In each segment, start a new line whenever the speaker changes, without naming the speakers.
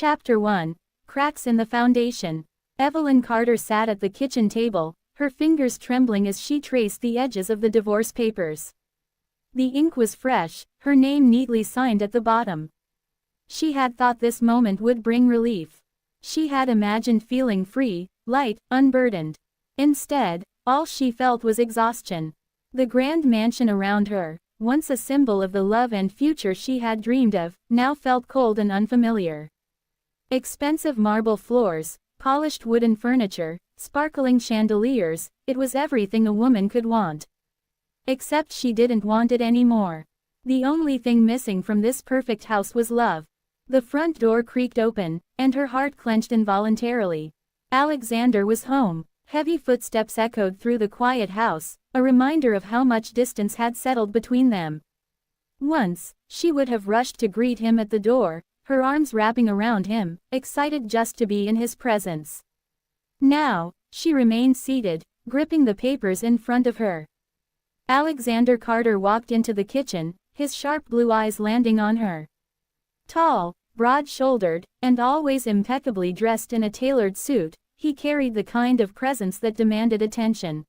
Chapter 1. Cracks in the Foundation. Evelyn Carter sat at the kitchen table, her fingers trembling as she traced the edges of the divorce papers. The ink was fresh, her name neatly signed at the bottom. She had thought this moment would bring relief. She had imagined feeling free, light, unburdened. Instead, all she felt was exhaustion. The grand mansion around her, once a symbol of the love and future she had dreamed of, now felt cold and unfamiliar. Expensive marble floors, polished wooden furniture, sparkling chandeliers, it was everything a woman could want. Except she didn't want it anymore. The only thing missing from this perfect house was love. The front door creaked open, and her heart clenched involuntarily. Alexander was home. Heavy footsteps echoed through the quiet house, a reminder of how much distance had settled between them. Once, she would have rushed to greet him at the door, her arms wrapping around him, excited just to be in his presence. Now, she remained seated, gripping the papers in front of her. Alexander Carter walked into the kitchen, his sharp blue eyes landing on her. Tall, broad-shouldered, and always impeccably dressed in a tailored suit, he carried the kind of presence that demanded attention.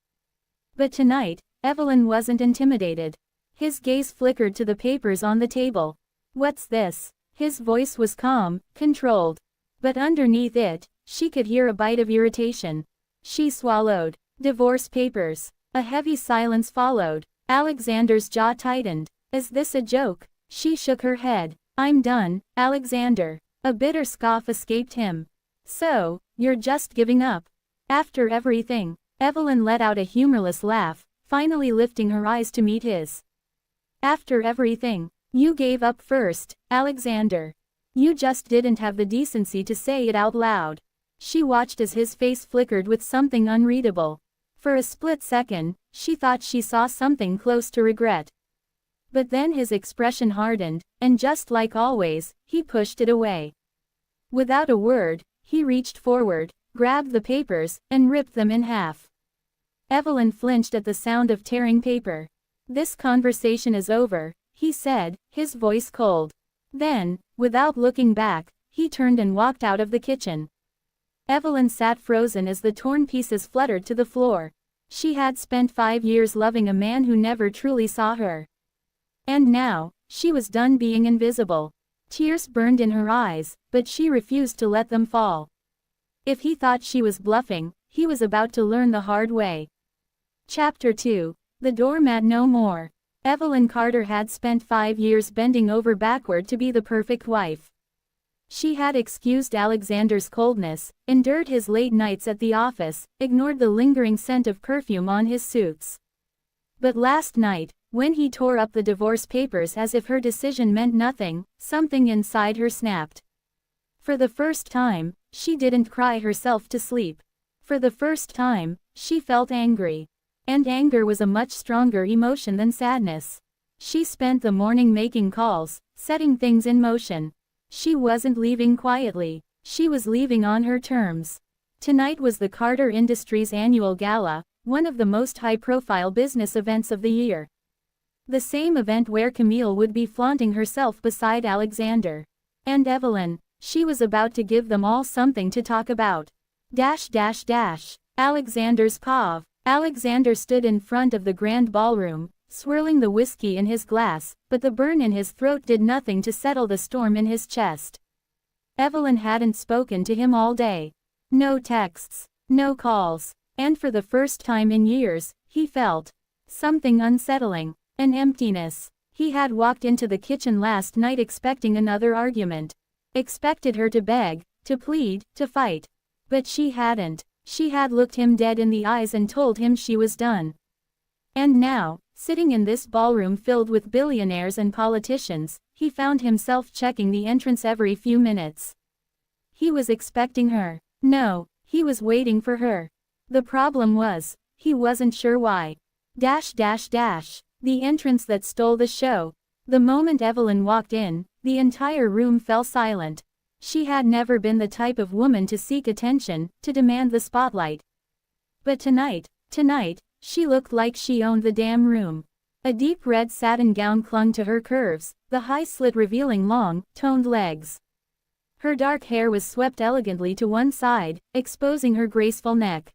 But tonight, Evelyn wasn't intimidated. His gaze flickered to the papers on the table. "What's this?" His voice was calm, controlled. But underneath it, she could hear a bite of irritation. She swallowed. Divorce papers. A heavy silence followed. Alexander's jaw tightened. "Is this a joke?" She shook her head. "I'm done, Alexander." A bitter scoff escaped him. "So, you're just giving up? After everything?" Evelyn let out a humorless laugh, finally lifting her eyes to meet his. "After everything? You gave up first, Alexander. You just didn't have the decency to say it out loud." She watched as his face flickered with something unreadable. For a split second, she thought she saw something close to regret. But then his expression hardened, and just like always, he pushed it away. Without a word, he reached forward, grabbed the papers, and ripped them in half. Evelyn flinched at the sound of tearing paper. "This conversation is over," he said, his voice cold. Then, without looking back, he turned and walked out of the kitchen. Evelyn sat frozen as the torn pieces fluttered to the floor. She had spent 5 years loving a man who never truly saw her. And now, she was done being invisible. Tears burned in her eyes, but she refused to let them fall. If he thought she was bluffing, he was about to learn the hard way. Chapter 2. The Doormat No More. Evelyn Carter had spent 5 years bending over backward to be the perfect wife. She had excused Alexander's coldness, endured his late nights at the office, ignored the lingering scent of perfume on his suits. But last night, when he tore up the divorce papers as if her decision meant nothing, something inside her snapped. For the first time, she didn't cry herself to sleep. For the first time, she felt angry. And anger was a much stronger emotion than sadness. She spent the morning making calls, setting things in motion. She wasn't leaving quietly. She was leaving on her terms. Tonight was the Carter Industries annual gala, one of the most high-profile business events of the year. The same event where Camille would be flaunting herself beside Alexander. And Evelyn, she was about to give them all something to talk about. Alexander's pav. Alexander stood in front of the grand ballroom, swirling the whiskey in his glass, but the burn in his throat did nothing to settle the storm in his chest. Evelyn hadn't spoken to him all day. No texts, no calls, and for the first time in years, he felt something unsettling, an emptiness. He had walked into the kitchen last night expecting another argument. Expected her to beg, to plead, to fight. But she hadn't. She had looked him dead in the eyes and told him she was done. And now, sitting in this ballroom filled with billionaires and politicians, he found himself checking the entrance every few minutes. He was expecting her. No, he was waiting for her. The problem was, he wasn't sure why. The entrance that stole the show. The moment Evelyn walked in, the entire room fell silent. She had never been the type of woman to seek attention, to demand the spotlight. But tonight, she looked like she owned the damn room. A deep red satin gown clung to her curves, the high slit revealing long, toned legs. Her dark hair was swept elegantly to one side, exposing her graceful neck.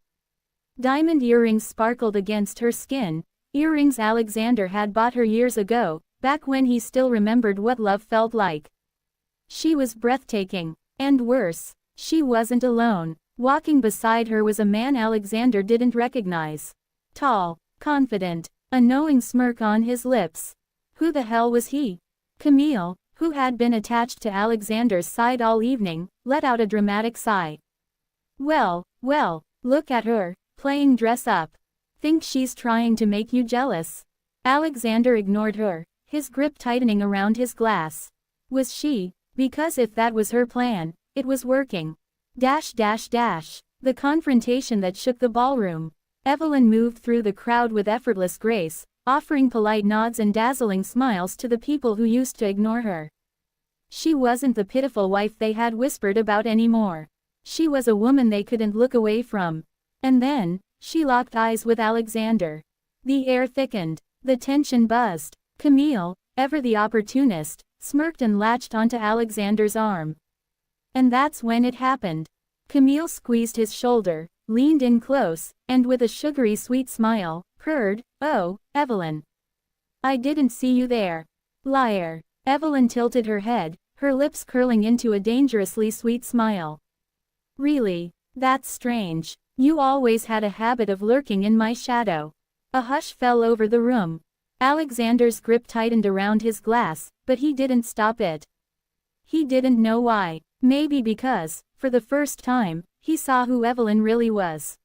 Diamond earrings sparkled against her skin, earrings Alexander had bought her years ago, back when he still remembered what love felt like. She was breathtaking. And worse, she wasn't alone. Walking beside her was a man Alexander didn't recognize. Tall, confident, a knowing smirk on his lips. Who the hell was he? Camille, who had been attached to Alexander's side all evening, let out a dramatic sigh. Well, look at her, playing dress up. Think she's trying to make you jealous? Alexander ignored her, his grip tightening around his glass. Was she? Because if that was her plan, it was working. The confrontation that shook the ballroom. Evelyn moved through the crowd with effortless grace, offering polite nods and dazzling smiles to the people who used to ignore her. She wasn't the pitiful wife they had whispered about anymore. She was a woman they couldn't look away from. And then, she locked eyes with Alexander. The air thickened. The tension buzzed. Camille, ever the opportunist, smirked and latched onto Alexander's arm. And that's when it happened. Camille squeezed his shoulder, leaned in close, and with a sugary sweet smile, purred, "Oh, Evelyn. I didn't see you there. Liar." Evelyn tilted her head, her lips curling into a dangerously sweet smile. "Really? That's strange. You always had a habit of lurking in my shadow." A hush fell over the room. Alexander's grip tightened around his glass, but he didn't stop it. He didn't know why. Maybe because, for the first time, he saw who Evelyn really was.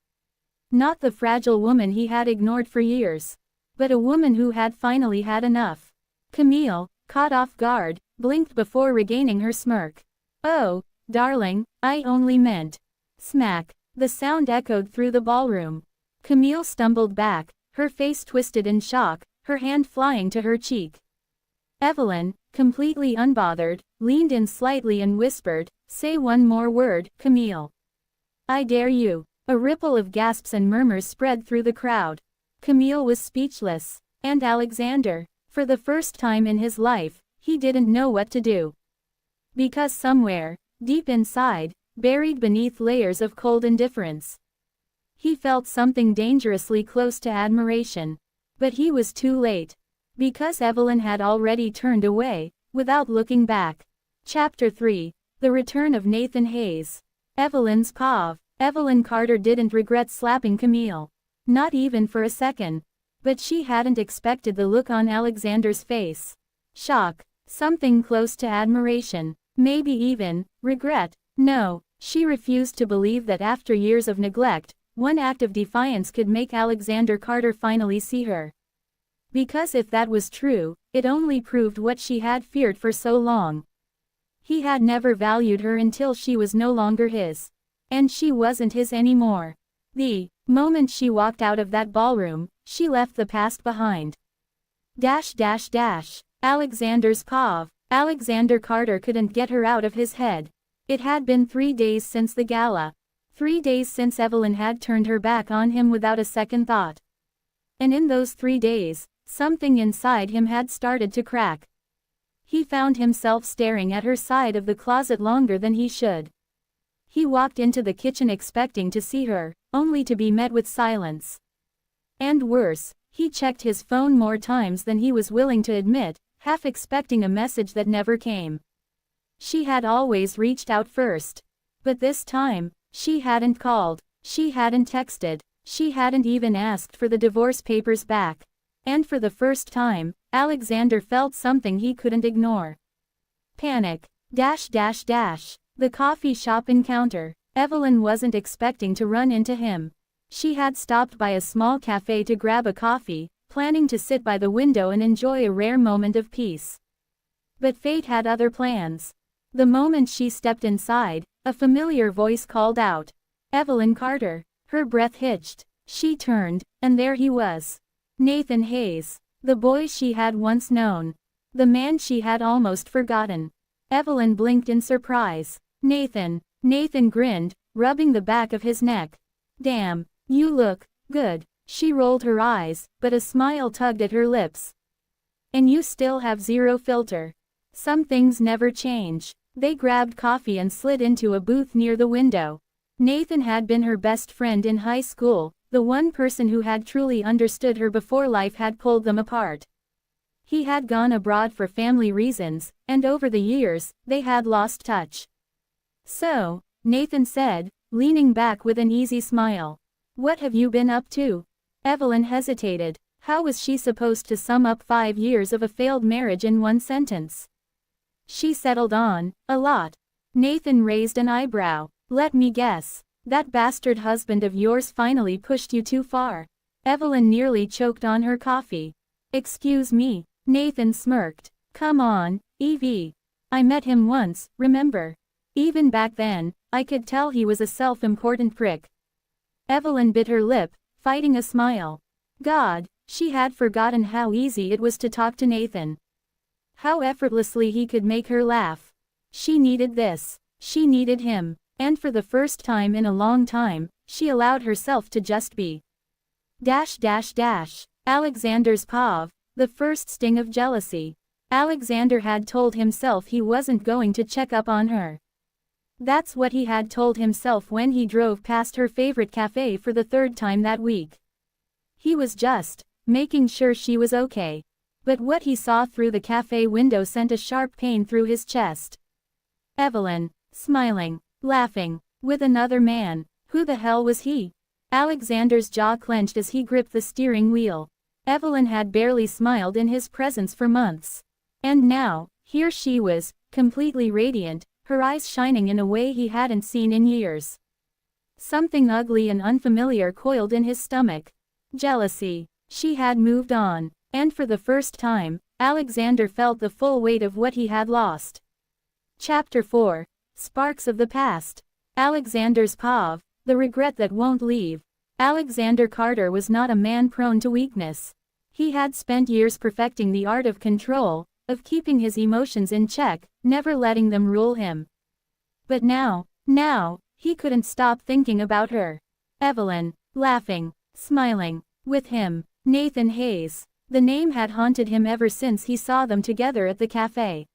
Not the fragile woman he had ignored for years, but a woman who had finally had enough. Camille, caught off guard, blinked before regaining her smirk. "Oh, darling, I only meant..." Smack. The sound echoed through the ballroom. Camille stumbled back, her face twisted in shock, her hand flying to her cheek. Evelyn, completely unbothered, leaned in slightly and whispered, "Say one more word, Camille. I dare you." A ripple of gasps and murmurs spread through the crowd. Camille was speechless. And Alexander, for the first time in his life, he didn't know what to do. Because somewhere, deep inside, buried beneath layers of cold indifference, he felt something dangerously close to admiration. But he was too late. Because Evelyn had already turned away, without looking back. Chapter 3. The Return of Nathan Hayes. Evelyn's paw. Evelyn Carter didn't regret slapping Camille. Not even for a second. But she hadn't expected the look on Alexander's face. Shock. Something close to admiration. Maybe even regret. No, she refused to believe that after years of neglect, one act of defiance could make Alexander Carter finally see her. Because if that was true, it only proved what she had feared for so long. He had never valued her until she was no longer his. And she wasn't his anymore. The moment she walked out of that ballroom, she left the past behind. Alexander's paw. Alexander Carter couldn't get her out of his head. It had been 3 days since the gala. 3 days since Evelyn had turned her back on him without a second thought. And in those 3 days, something inside him had started to crack. He found himself staring at her side of the closet longer than he should. He walked into the kitchen expecting to see her, only to be met with silence. And worse, he checked his phone more times than he was willing to admit, half expecting a message that never came. She had always reached out first. But this time, she hadn't called, she hadn't texted, she hadn't even asked for the divorce papers back. And for the first time, Alexander felt something he couldn't ignore. Panic. The coffee shop encounter. Evelyn wasn't expecting to run into him. She had stopped by a small cafe to grab a coffee, planning to sit by the window and enjoy a rare moment of peace. But fate had other plans. The moment she stepped inside, a familiar voice called out, "Evelyn Carter." Her breath hitched. She turned, and there he was. Nathan Hayes. The boy she had once known. The man she had almost forgotten. Evelyn blinked in surprise. "Nathan." Nathan grinned, rubbing the back of his neck. "Damn, you look good." She rolled her eyes, but a smile tugged at her lips. "And you still have zero filter. Some things never change." They grabbed coffee and slid into a booth near the window. Nathan had been her best friend in high school, the one person who had truly understood her before life had pulled them apart. He had gone abroad for family reasons, and over the years, they had lost touch. "So," Nathan said, leaning back with an easy smile. "What have you been up to?" Evelyn hesitated. How was she supposed to sum up 5 years of a failed marriage in one sentence? She settled on, "A lot." Nathan raised an eyebrow. "Let me guess. That bastard husband of yours finally pushed you too far." Evelyn nearly choked on her coffee. "Excuse me." Nathan smirked. "Come on, Evie. I met him once, remember? Even back then, I could tell he was a self-important prick." Evelyn bit her lip, fighting a smile. God, she had forgotten how easy it was to talk to Nathan. How effortlessly he could make her laugh. She needed this. She needed him. And for the first time in a long time, she allowed herself to just be. Alexander's pav. The first sting of jealousy. Alexander had told himself he wasn't going to check up on her. That's what he had told himself when he drove past her favorite cafe for the 3rd time that week. He was just making sure she was okay. But what he saw through the cafe window sent a sharp pain through his chest. Evelyn, smiling, laughing, with another man. Who the hell was he? Alexander's jaw clenched as he gripped the steering wheel. Evelyn had barely smiled in his presence for months. And now, here she was, completely radiant, her eyes shining in a way he hadn't seen in years. Something ugly and unfamiliar coiled in his stomach. Jealousy. She had moved on. And for the first time, Alexander felt the full weight of what he had lost. Chapter 4. Sparks of the Past. Alexander's pav. The regret that won't leave. Alexander Carter was not a man prone to weakness. He had spent years perfecting the art of control, of keeping his emotions in check, never letting them rule him. But now, he couldn't stop thinking about her. Evelyn, laughing, smiling, with him, Nathan Hayes. The name had haunted him ever since he saw them together at the cafe.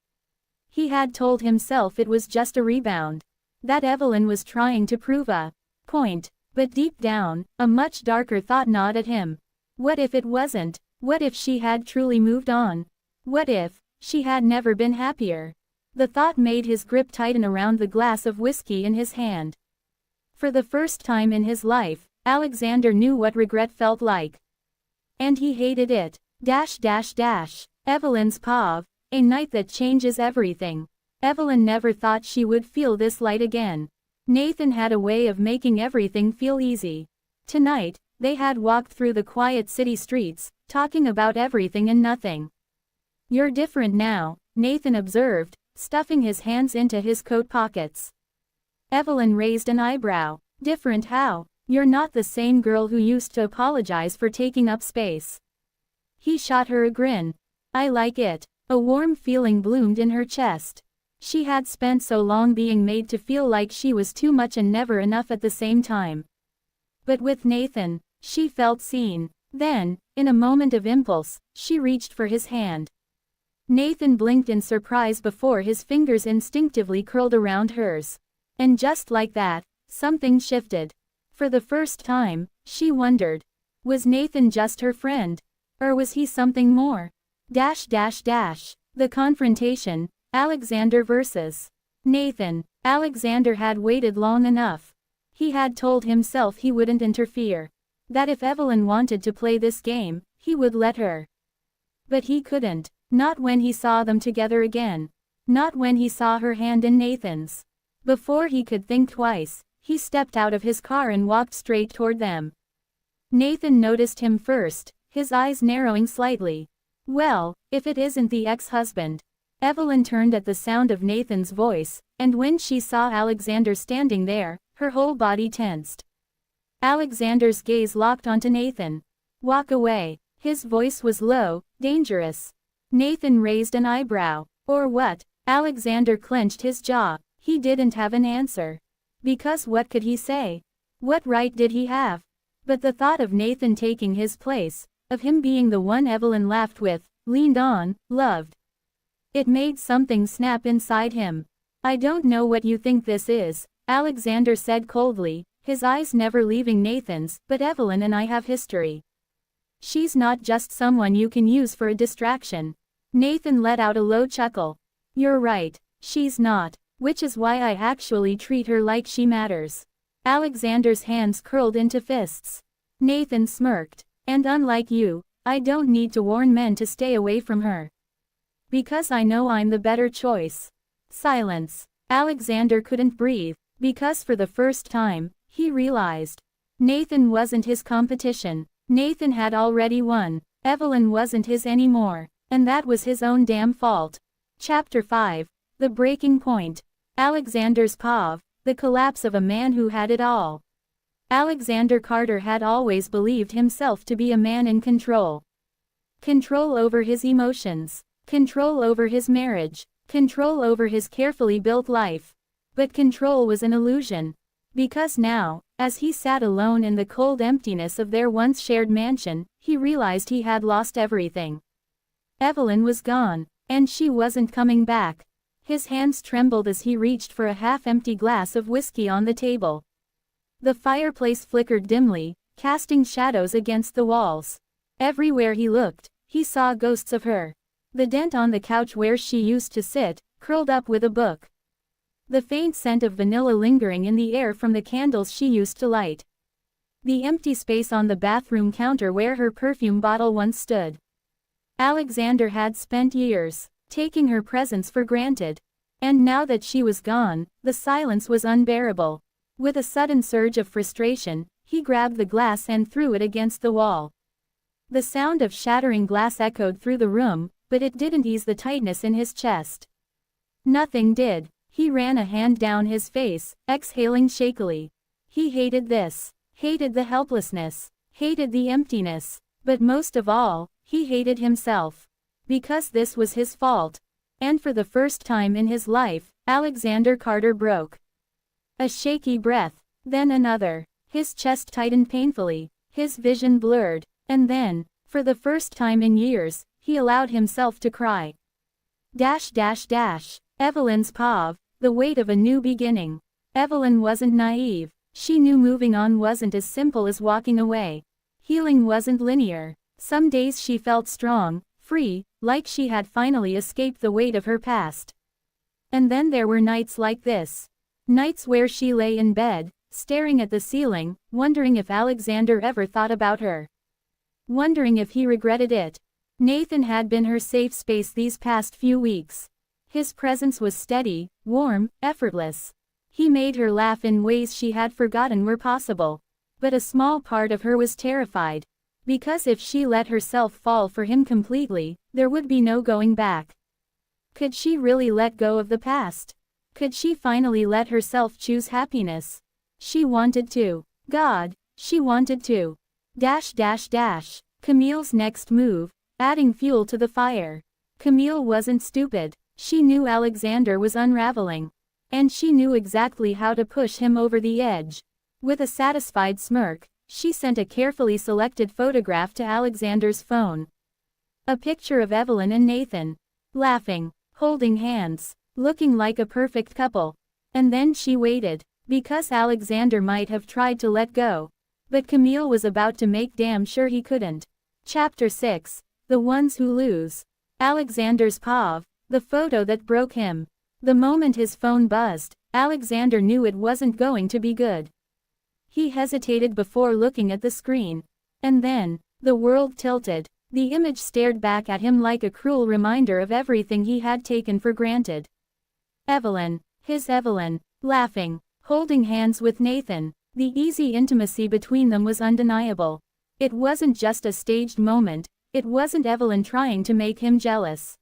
He had told himself it was just a rebound. That Evelyn was trying to prove a point. But deep down, a much darker thought gnawed at him. What if it wasn't? What if she had truly moved on? What if she had never been happier? The thought made his grip tighten around the glass of whiskey in his hand. For the first time in his life, Alexander knew what regret felt like. And he hated it. Evelyn's pav. A night that changes everything. Evelyn never thought she would feel this light again. Nathan had a way of making everything feel easy. Tonight, they had walked through the quiet city streets, talking about everything and nothing. "You're different now," Nathan observed, stuffing his hands into his coat pockets. Evelyn raised an eyebrow. "Different how? You're not the same girl who used to apologize for taking up space." He shot her a grin. "I like it." A warm feeling bloomed in her chest. She had spent so long being made to feel like she was too much and never enough at the same time. But with Nathan, she felt seen. Then, in a moment of impulse, she reached for his hand. Nathan blinked in surprise before his fingers instinctively curled around hers. And just like that, something shifted. For the first time, she wondered. Was Nathan just her friend? Or was he something more? The confrontation. Alexander versus Nathan. Alexander had waited long enough. He had told himself he wouldn't interfere. That if Evelyn wanted to play this game, he would let her. But he couldn't. Not when he saw them together again. Not when he saw her hand in Nathan's. Before he could think twice, he stepped out of his car and walked straight toward them. Nathan noticed him first, his eyes narrowing slightly. Well, if it isn't the ex-husband. Evelyn turned at the sound of Nathan's voice, and when she saw Alexander standing there, her whole body tensed. Alexander's gaze locked onto Nathan. "Walk away." His voice was low, dangerous. Nathan raised an eyebrow. "Or what?" Alexander clenched his jaw. He didn't have an answer. Because what could he say? What right did he have? But the thought of Nathan taking his place, of him being the one Evelyn laughed with, leaned on, loved. It made something snap inside him. I don't know what you think this is, Alexander said coldly, his eyes never leaving Nathan's, but Evelyn and I have history. She's not just someone you can use for a distraction. Nathan let out a low chuckle. You're right, she's not, which is why I actually treat her like she matters. Alexander's hands curled into fists. Nathan smirked. And unlike you, I don't need to warn men to stay away from her. Because I know I'm the better choice. Silence. Alexander couldn't breathe, because for the first time, he realized. Nathan wasn't his competition. Nathan had already won. Evelyn wasn't his anymore. And that was his own damn fault. Chapter 5. The Breaking Point. Alexander's POV, the collapse of a man who had it all. Alexander Carter had always believed himself to be a man in control. Control over his emotions. Control over his marriage. Control over his carefully built life. But control was an illusion. Because now, as he sat alone in the cold emptiness of their once shared mansion, he realized he had lost everything. Evelyn was gone. And she wasn't coming back. His hands trembled as he reached for a half-empty glass of whiskey on the table. The fireplace flickered dimly, casting shadows against the walls. Everywhere he looked, he saw ghosts of her. The dent on the couch where she used to sit, curled up with a book. The faint scent of vanilla lingering in the air from the candles she used to light. The empty space on the bathroom counter where her perfume bottle once stood. Alexander had spent years taking her presence for granted. And now that she was gone, the silence was unbearable. With a sudden surge of frustration, he grabbed the glass and threw it against the wall. The sound of shattering glass echoed through the room, but it didn't ease the tightness in his chest. Nothing did. He ran a hand down his face, exhaling shakily. He hated this. Hated the helplessness. Hated the emptiness. But most of all, he hated himself. Because this was his fault. And for the first time in his life, Alexander Carter broke. A shaky breath, then another. His chest tightened painfully, his vision blurred, and then, for the first time in years, he allowed himself to cry. Evelyn's POV, the weight of a new beginning. Evelyn wasn't naive. She knew moving on wasn't as simple as walking away. Healing wasn't linear. Some days she felt strong, free, like she had finally escaped the weight of her past. And then there were nights like this. Nights where she lay in bed, staring at the ceiling, wondering if Alexander ever thought about her. Wondering if he regretted it. Nathan had been her safe space these past few weeks. His presence was steady, warm, effortless. He made her laugh in ways she had forgotten were possible. But a small part of her was terrified. Because if she let herself fall for him completely, there would be no going back. Could she really let go of the past? Could she finally let herself choose happiness? She wanted to. God, she wanted to. Camille's next move, adding fuel to the fire. Camille wasn't stupid. She knew Alexander was unraveling. And she knew exactly how to push him over the edge. With a satisfied smirk, she sent a carefully selected photograph to Alexander's phone. A picture of Evelyn and Nathan. Laughing, holding hands, looking like a perfect couple. And then she waited. Because Alexander might have tried to let go. But Camille was about to make damn sure he couldn't. Chapter 6. The Ones Who Lose. Alexander's POV, the photo that broke him. The moment his phone buzzed, Alexander knew it wasn't going to be good. He hesitated before looking at the screen. And then, the world tilted. The image stared back at him like a cruel reminder of everything he had taken for granted. Evelyn, his Evelyn, laughing, holding hands with Nathan. The easy intimacy between them was undeniable. It wasn't just a staged moment, it wasn't Evelyn trying to make him jealous.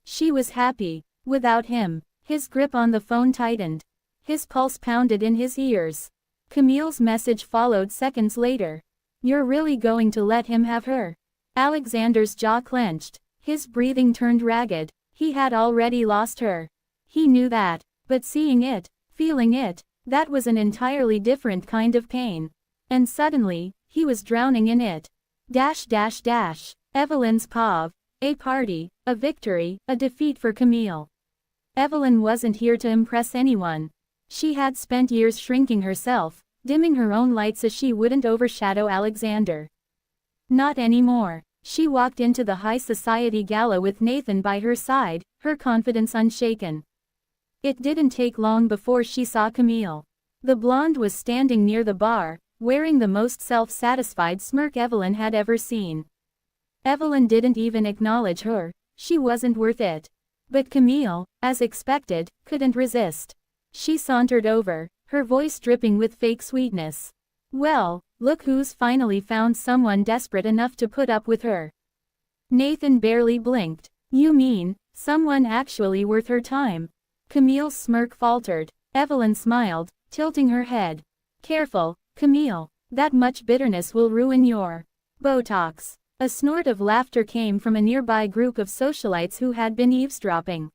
She was happy. Without him, his grip on the phone tightened. His pulse pounded in his ears. Camille's message followed seconds later. You're really going to let him have her? Alexander's jaw clenched. His breathing turned ragged. He had already lost her. He knew that. But seeing it, feeling it, that was an entirely different kind of pain. And suddenly, he was drowning in it. Evelyn's POV, a party, a victory, a defeat for Camille. Evelyn wasn't here to impress anyone. She had spent years shrinking herself, dimming her own light so she wouldn't overshadow Alexander. Not anymore. She walked into the high society gala with Nathan by her side, her confidence unshaken. It didn't take long before she saw Camille. The blonde was standing near the bar, wearing the most self-satisfied smirk Evelyn had ever seen. Evelyn didn't even acknowledge her. She wasn't worth it. But Camille, as expected, couldn't resist. She sauntered over, her voice dripping with fake sweetness. "Well, look who's finally found someone desperate enough to put up with her." Nathan barely blinked. "You mean, someone actually worth her time?" Camille's smirk faltered. Evelyn smiled, tilting her head. "Careful, Camille. That much bitterness will ruin your Botox." A snort of laughter came from a nearby group of socialites who had been eavesdropping.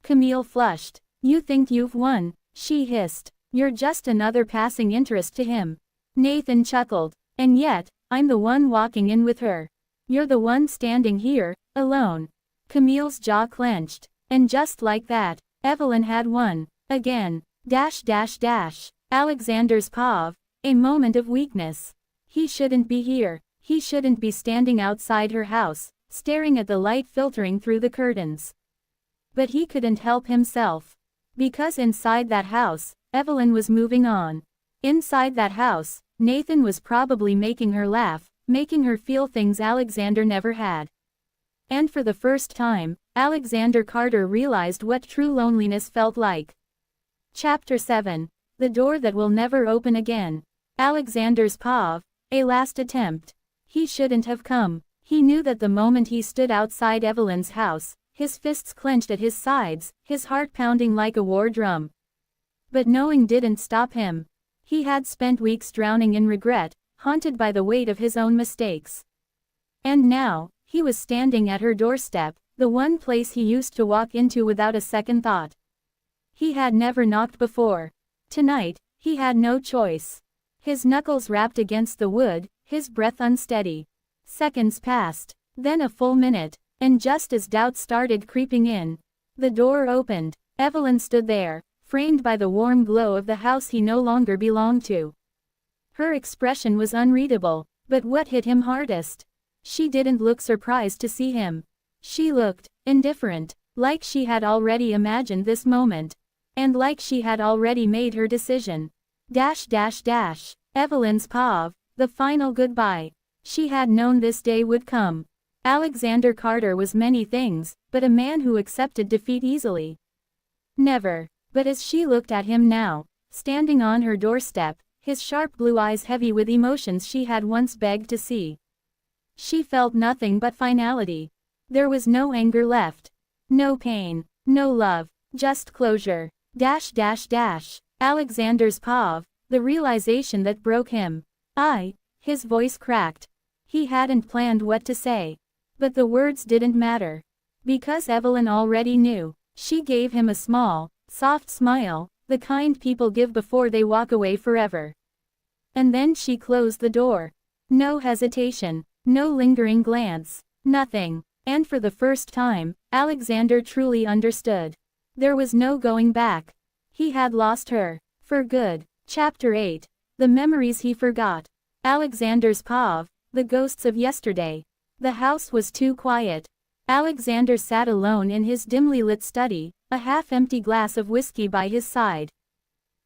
Camille flushed. "You think you've won," she hissed. "You're just another passing interest to him." Nathan chuckled. "And yet, I'm the one walking in with her. You're the one standing here, alone." Camille's jaw clenched. And just like that, Evelyn had won. Again. Alexander's pause. A moment of weakness. He shouldn't be here. He shouldn't be standing outside her house, staring at the light filtering through the curtains. But he couldn't help himself. Because inside that house, Evelyn was moving on. Inside that house, Nathan was probably making her laugh, making her feel things Alexander never had. And for the first time, Alexander Carter realized what true loneliness felt like. Chapter 7. The door that will never open again. Alexander's pause. A last attempt. He shouldn't have come. He knew that the moment he stood outside Evelyn's house, his fists clenched at his sides, his heart pounding like a war drum. But knowing didn't stop him. He had spent weeks drowning in regret, haunted by the weight of his own mistakes. And now, he was standing at her doorstep, the one place he used to walk into without a second thought. He had never knocked before. Tonight, he had no choice. His knuckles rapped against the wood, his breath unsteady. Seconds passed, then a full minute, and just as doubt started creeping in, the door opened. Evelyn stood there, framed by the warm glow of the house he no longer belonged to. Her expression was unreadable, but what hit him hardest? She didn't look surprised to see him. She looked indifferent, like she had already imagined this moment. And like she had already made her decision. Evelyn's pause. The final goodbye. She had known this day would come. Alexander Carter was many things, but a man who accepted defeat easily. Never. But as she looked at him now, standing on her doorstep, his sharp blue eyes heavy with emotions she had once begged to see, she felt nothing but finality. There was no anger left. No pain. No love. Just closure. Alexander's pause. The realization that broke him. His voice cracked. He hadn't planned what to say. But the words didn't matter. Because Evelyn already knew. She gave him a small, soft smile, the kind people give before they walk away forever. And then she closed the door. No hesitation. No lingering glance. Nothing. And for the first time, Alexander truly understood. There was no going back. He had lost her. For good. Chapter 8. The memories he forgot. Alexander's pause. The ghosts of yesterday. The house was too quiet. Alexander sat alone in his dimly lit study, a half-empty glass of whiskey by his side.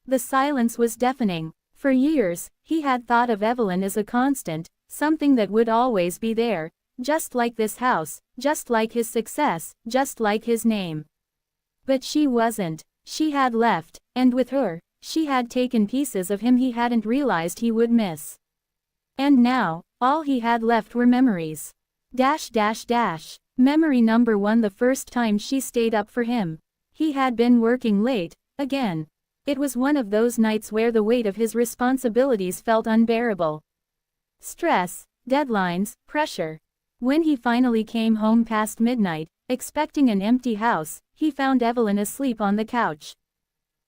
The silence was deafening. For years, he had thought of Evelyn as a constant, something that would always be there, just like this house, just like his success, just like his name. But she wasn't. She had left, and with her, she had taken pieces of him he hadn't realized he would miss. And now, all he had left were memories. Memory number 1. The first time she stayed up for him. He had been working late, again. It was one of those nights where the weight of his responsibilities felt unbearable. Stress, deadlines, pressure. When he finally came home past midnight, expecting an empty house, he found Evelyn asleep on the couch.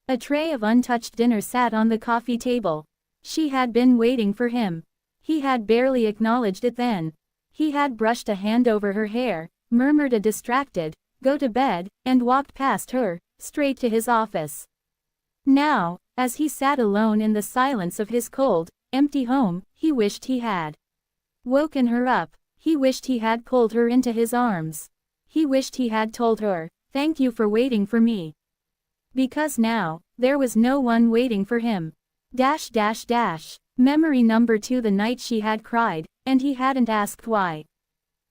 A tray of untouched dinner sat on the coffee table. She had been waiting for him. He had barely acknowledged it then. He had brushed a hand over her hair, murmured a distracted, "Go to bed," and walked past her, straight to his office. Now, as he sat alone in the silence of his cold, empty home, he wished he had woken her up. He wished he had pulled her into his arms. He wished he had told her, "Thank you for waiting for me." Because now, there was no one waiting for him. Memory number 2, the night she had cried, and he hadn't asked why.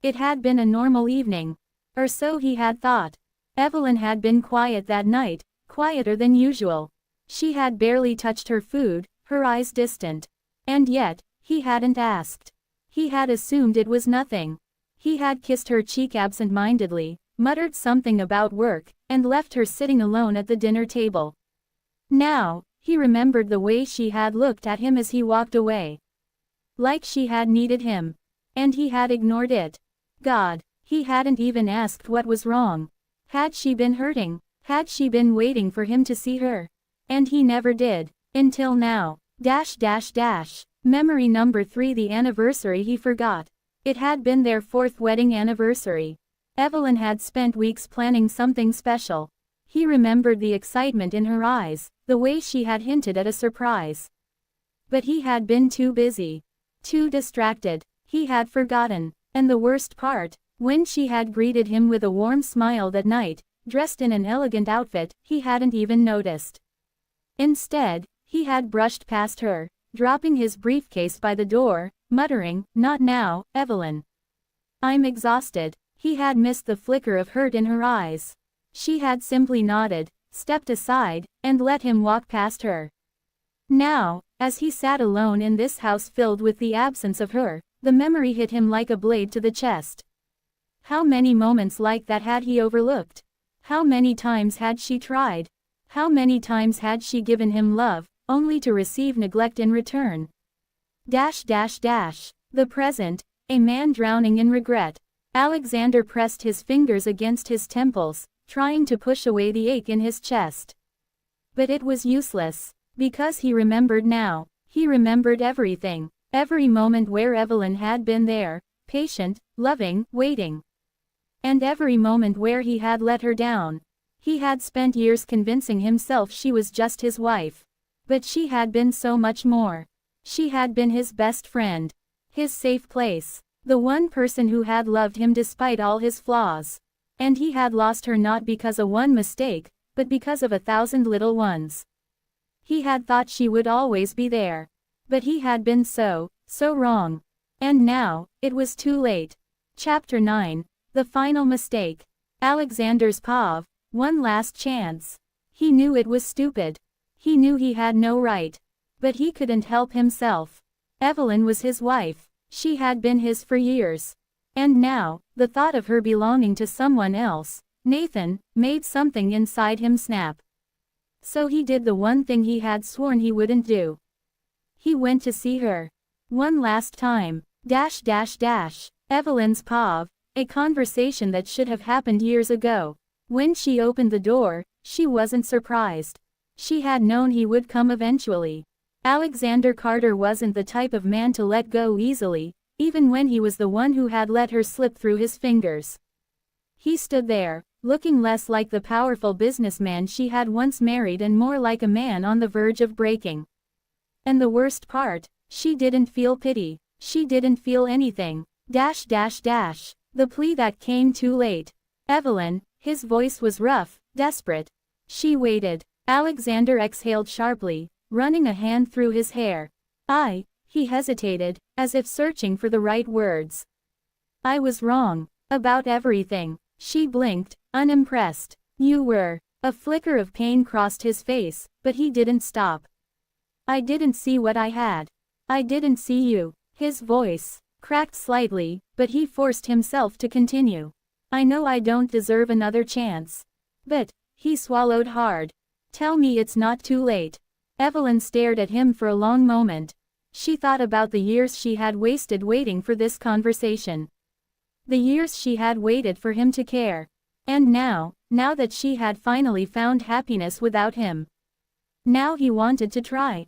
It had been a normal evening. Or so he had thought. Evelyn had been quiet that night, quieter than usual. She had barely touched her food, her eyes distant. And yet, he hadn't asked. He had assumed it was nothing. He had kissed her cheek absent-mindedly, muttered something about work, and left her sitting alone at the dinner table. Now, he remembered the way she had looked at him as he walked away. Like she had needed him. And he had ignored it. God, he hadn't even asked what was wrong. Had she been hurting? Had she been waiting for him to see her? And he never did. Until now. Memory number 3, the anniversary he forgot. It had been their 4th wedding anniversary. Evelyn had spent weeks planning something special. He remembered the excitement in her eyes, the way she had hinted at a surprise. But he had been too busy. Too distracted. He had forgotten. And the worst part, when she had greeted him with a warm smile that night, dressed in an elegant outfit, he hadn't even noticed. Instead, he had brushed past her, dropping his briefcase by the door, muttering, "Not now, Evelyn. I'm exhausted." He had missed the flicker of hurt in her eyes. She had simply nodded, stepped aside, and let him walk past her. Now, as he sat alone in this house filled with the absence of her, the memory hit him like a blade to the chest. How many moments like that had he overlooked? How many times had she tried? How many times had she given him love, only to receive neglect in return? The present, a man drowning in regret. Alexander pressed his fingers against his temples, trying to push away the ache in his chest. But it was useless, because he remembered now. He remembered everything, every moment where Evelyn had been there, patient, loving, waiting. And every moment where he had let her down. He had spent years convincing himself she was just his wife. But she had been so much more. She had been his best friend. His safe place. The one person who had loved him despite all his flaws. And he had lost her not because of one mistake, but because of 1,000 little ones. He had thought she would always be there. But he had been so wrong. And now, it was too late. Chapter 9, the final mistake. Alexander's Pav, one last chance. He knew it was stupid. He knew he had no right. But he couldn't help himself. Evelyn was his wife. She had been his for years. And now, the thought of her belonging to someone else, Nathan, made something inside him snap. So he did the one thing he had sworn he wouldn't do. He went to see her. One last time. Evelyn's Pav, a conversation that should have happened years ago. When she opened the door, she wasn't surprised. She had known he would come eventually. Alexander Carter wasn't the type of man to let go easily, even when he was the one who had let her slip through his fingers. He stood there, looking less like the powerful businessman she had once married and more like a man on the verge of breaking. And the worst part, she didn't feel pity. She didn't feel anything. The plea that came too late. Evelyn, his voice was rough, desperate. She waited. Alexander exhaled sharply, running a hand through his hair. He hesitated, as if searching for the right words. "I was wrong. About everything." She blinked, unimpressed. "You were." A flicker of pain crossed his face, but he didn't stop. "I didn't see what I had. I didn't see you." His voice cracked slightly, but he forced himself to continue. "I know I don't deserve another chance. But," he swallowed hard. "Tell me it's not too late." Evelyn stared at him for a long moment. She thought about the years she had wasted waiting for this conversation. The years she had waited for him to care. And now that she had finally found happiness without him. Now he wanted to try.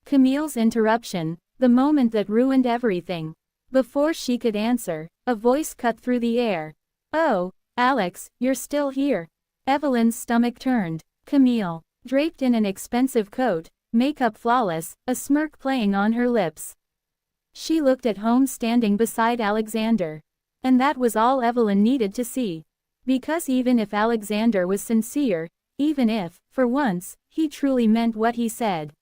Camille's interruption, the moment that ruined everything. Before she could answer, a voice cut through the air. "Oh, Alex, you're still here." Evelyn's stomach turned. Camille, draped in an expensive coat, makeup flawless, a smirk playing on her lips. She looked at home standing beside Alexander. And that was all Evelyn needed to see. Because even if Alexander was sincere, even if, for once, he truly meant what he said,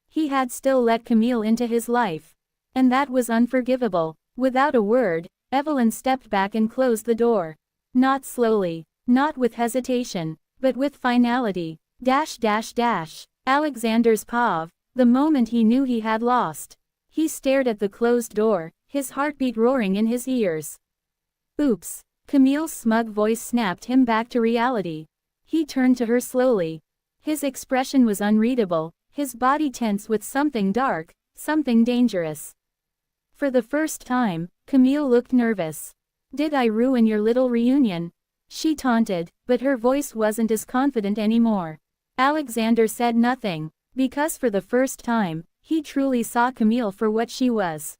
he had still let Camille into his life. And that was unforgivable. Without a word, Evelyn stepped back and closed the door. Not slowly, not with hesitation, but with finality. Alexander's pause, the moment he knew he had lost. He stared at the closed door, his heartbeat roaring in his ears. Oops. Camille's smug voice snapped him back to reality. He turned to her slowly. His expression was unreadable, his body tense with something dark, something dangerous. For the first time, Camille looked nervous. Did I ruin your little reunion? She taunted, but her voice wasn't as confident anymore. Alexander said nothing, because for the first time, he truly saw Camille for what she was.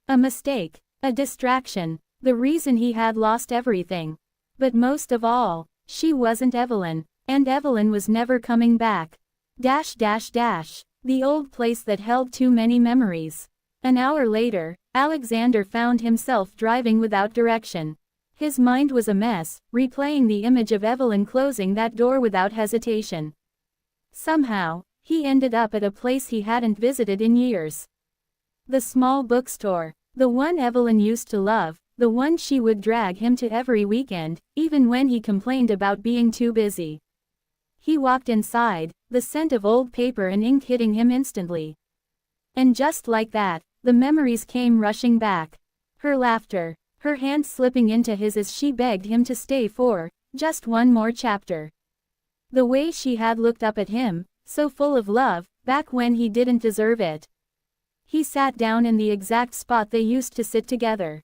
A mistake, a distraction, the reason he had lost everything. But most of all, she wasn't Evelyn, and Evelyn was never coming back. The old place that held too many memories. An hour later, Alexander found himself driving without direction. His mind was a mess, replaying the image of Evelyn closing that door without hesitation. Somehow, he ended up at a place he hadn't visited in years. The small bookstore, the one Evelyn used to love, the one she would drag him to every weekend, even when he complained about being too busy. He walked inside, the scent of old paper and ink hitting him instantly. And just like that, the memories came rushing back. Her laughter, her hand slipping into his as she begged him to stay for just one more chapter. The way she had looked up at him, so full of love, back when he didn't deserve it. He sat down in the exact spot they used to sit together.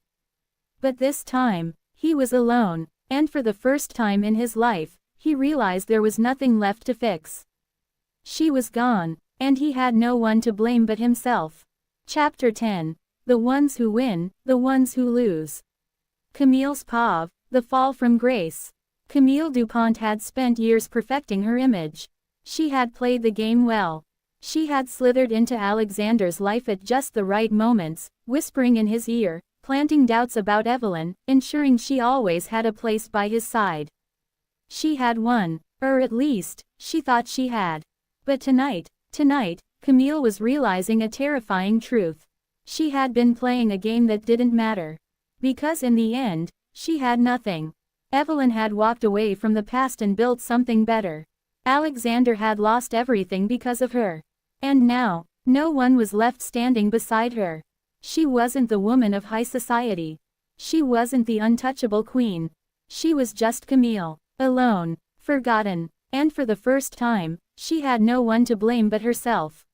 But this time, he was alone, and for the first time in his life, he realized there was nothing left to fix. She was gone, and he had no one to blame but himself. Chapter 10. The ones who win, the ones who lose. Camille's pause, the fall from grace. Camille Dupont had spent years perfecting her image. She had played the game well. She had slithered into Alexander's life at just the right moments, whispering in his ear, planting doubts about Evelyn, ensuring she always had a place by his side. She had won, or at least, she thought she had. But tonight, Camille was realizing a terrifying truth. She had been playing a game that didn't matter. Because in the end, she had nothing. Evelyn had walked away from the past and built something better. Alexander had lost everything because of her. And now, no one was left standing beside her. She wasn't the woman of high society. She wasn't the untouchable queen. She was just Camille, alone, forgotten, and for the first time, she had no one to blame but herself.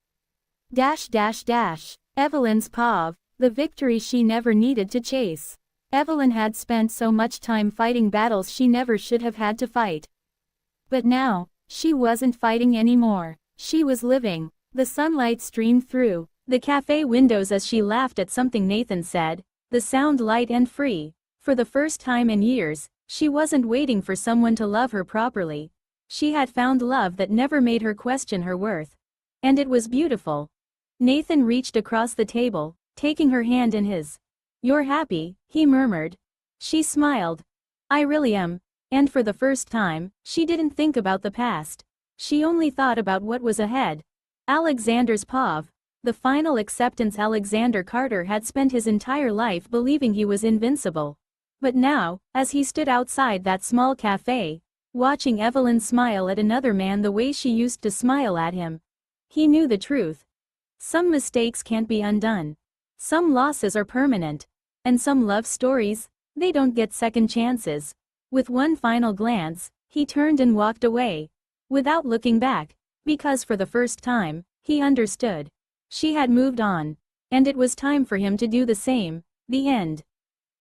Evelyn's pause, the victory she never needed to chase. Evelyn had spent so much time fighting battles she never should have had to fight. But now, she wasn't fighting anymore. She was living. The sunlight streamed through the cafe windows as she laughed at something Nathan said, the sound light and free. For the first time in years, she wasn't waiting for someone to love her properly. She had found love that never made her question her worth. And it was beautiful. Nathan reached across the table, taking her hand in his. "You're happy," he murmured. She smiled. "I really am." And for the first time, she didn't think about the past. She only thought about what was ahead. Alexander's pause, the final acceptance. Alexander Carter had spent his entire life believing he was invincible. But now, as he stood outside that small cafe, watching Evelyn smile at another man the way she used to smile at him, he knew the truth. Some mistakes can't be undone. Some losses are permanent. And some love stories, they don't get second chances. With one final glance, he turned and walked away. Without looking back, because for the first time, he understood. She had moved on. And it was time for him to do the same. The end.